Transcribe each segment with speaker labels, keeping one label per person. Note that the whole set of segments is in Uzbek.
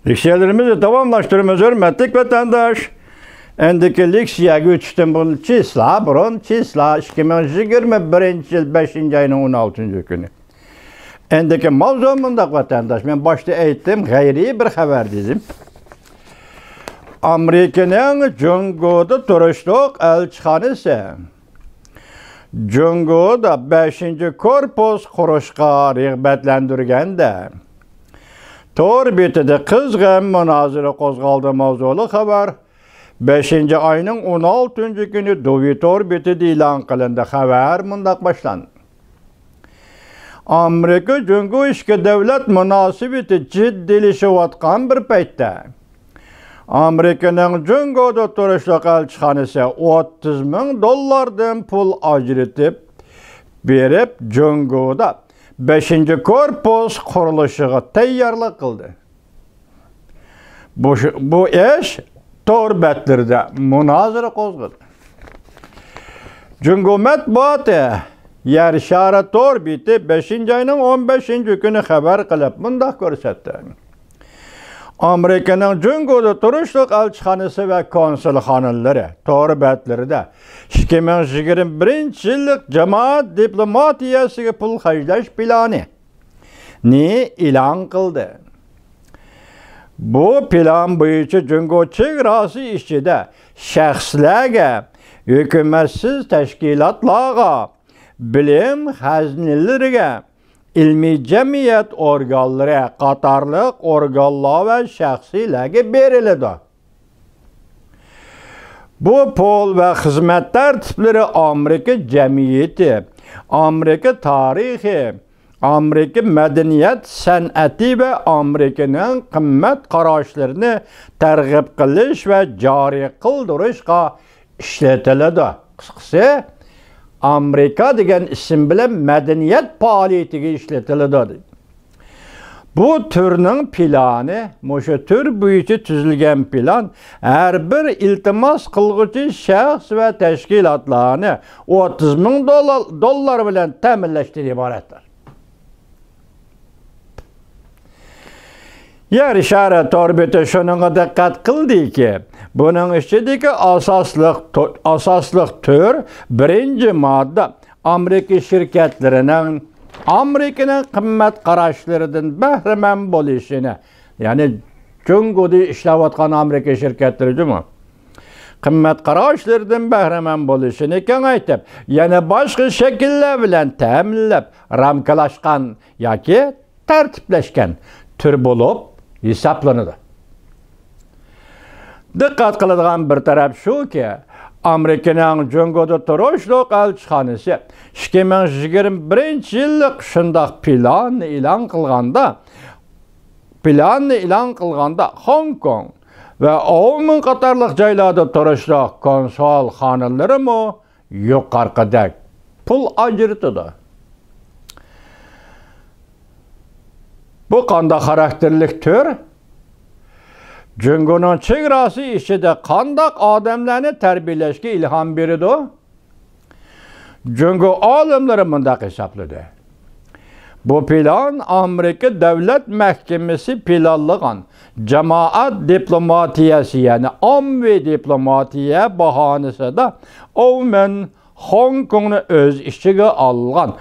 Speaker 1: Leksiyalarımızı tamamlaştırmamız hürmetlik vatandaş. Endiki leksiyaga o'tishdan burun chisla 2021 yil 5 ayının 16 kuni. Endiki mavzu mundaq vatandaş. Men başta aytdim, g'ayriy bir xabar dedim. Amerikaning Jungoda turishliq elchixonasi Jungoda 5 korpus qurishga rag'batlantirganda Tor betida qizg'in munozara qo'zg'aldi mavzuli xabar 5 ayning 16 kuni Dovitor betida e'lon qilindi. Xabar mundaq boshlandi. Amerika Jungo ishki davlat munosabati jiddiylashayotgan bir paytda Amerikaning Jungoda turishliq elchixonasi $30,000 pul ajratib berib Jungoda 5 korpus qurilishiga tayyorlik qildi. Bu ish Tor betlarida munozara qo'zg'adi. Jungo matbuoti yer shari Tor beti 5 ayning 15 kuni xabar qilib mundaq ko'rsatdi. Amerikaning Jungoda turishliq elchixonasi va konsulxonalari Tor betlarida 2021 yillik jamoat diplomatiyasiga pul xarjlash plani e'lon qildi. Bu plan bo'yicha Jungo chegarasi ichida shaxslarga, hukumatsiz tashkilotlarga, bilim xazinalariga, ilmiy jamiyat organlari, qatorliq organlar va shaxsiylarga beriladi. Bu pul va xizmatlar tiplari Amerika jamiyati, Amerika tarixi, Amerika madaniyat, san'ati va Amerikaning qimmat qarashlarini targ'ib qilish va joriy qildirishga ishlatiladi. Qisqasi, Amerika degan ism bilan madaniyat faoliyatiga ishlatiladi. Bu turning plani, o'sha tur bo'yicha tuzilgan plan har bir iltimos qilguvchi shaxs va tashkilotlarni $30,000 bilan ta'minlashdan iboratdir. Yer shari torbeti shunga diqqat qildiki, buning ichidagi asosliq tur birinchi modda Amerika shirkatlarining Amerikaning qimmat qarashlaridan bahramand bo'lishini, ya'ni Jungoda ishlayotgan Amerika shirkatlari qimmat qarashlaridan bahramand bo'lishini kengaytib, yana boshqa shakllar bilan ta'minlab, ramkalashgan yoki tartiblashgan tur bo'lib hisoblanadi. Diqqat qiladigan bir taraf shuki, Amerikaning Jungoda turishliq elchixonasi 2021 yillik shundoq planni e'lon qilganda Hong Kong va Oman qatorliq joylarda turishliq konsulxonalari yuqorqidek pul ajratadi. Bu qanday xarakterlik tur? Jungoning chegarasi ichida qanday odamlarni tarbiyalashga ilhom beradi? Jungo olimlari mundaq hisobladi. Bu plan Amerika davlat mahkamasi planlagan jamoat diplomatiyasi, ya'ni ommaviy diplomatiya bahonasida Oman Hong Kongni o'z ichiga olgan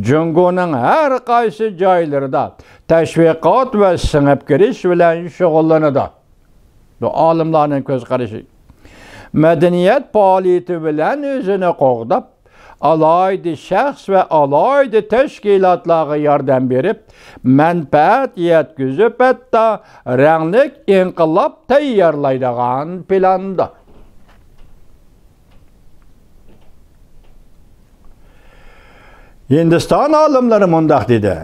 Speaker 1: Jungoning har qaysi joylarida tashviqot va singib kirish bilan shug'ullanadi. Bu olimlarning ko'z qarashi. Madaniyat faoliyati bilan o'zini qo'g'dab, alohida shaxs va alohida tashkilotlarga yordam berib, manfaat yetkazib, hatto ranglik inqilob tayyorlaydigan planda. Hindiston olimlari mundaq dedi.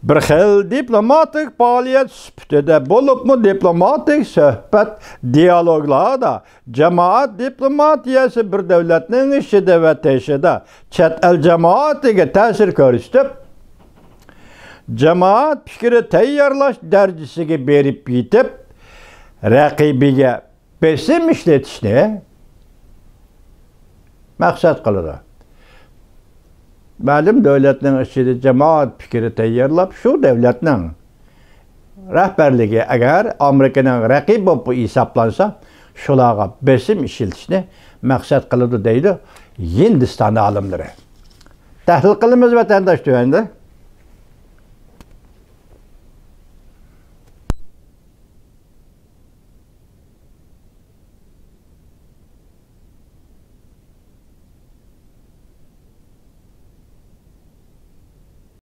Speaker 1: Bir xil diplomatik faoliyat sifatida bo'libmi diplomatik suhbat, dialoglarda jamoat diplomatiyasi bir davlatning ishida va tashida chet el jamoatiga ta'sir ko'rsatib, jamoat fikri tayyorlash darajasiga berib yetib, raqibiga besim ishlatishni maqsad qiladi. Ma'lum davlatning ichida jamoat fikri tayyorlab, shu davlatning rahbarligi agar Amerikaning raqibi bo'lib hisoblansa, shularga besim ishiltishni maqsad qiladi deydi Hindiston olimlari. Tahlil qilamiz vatandosh tuvanda.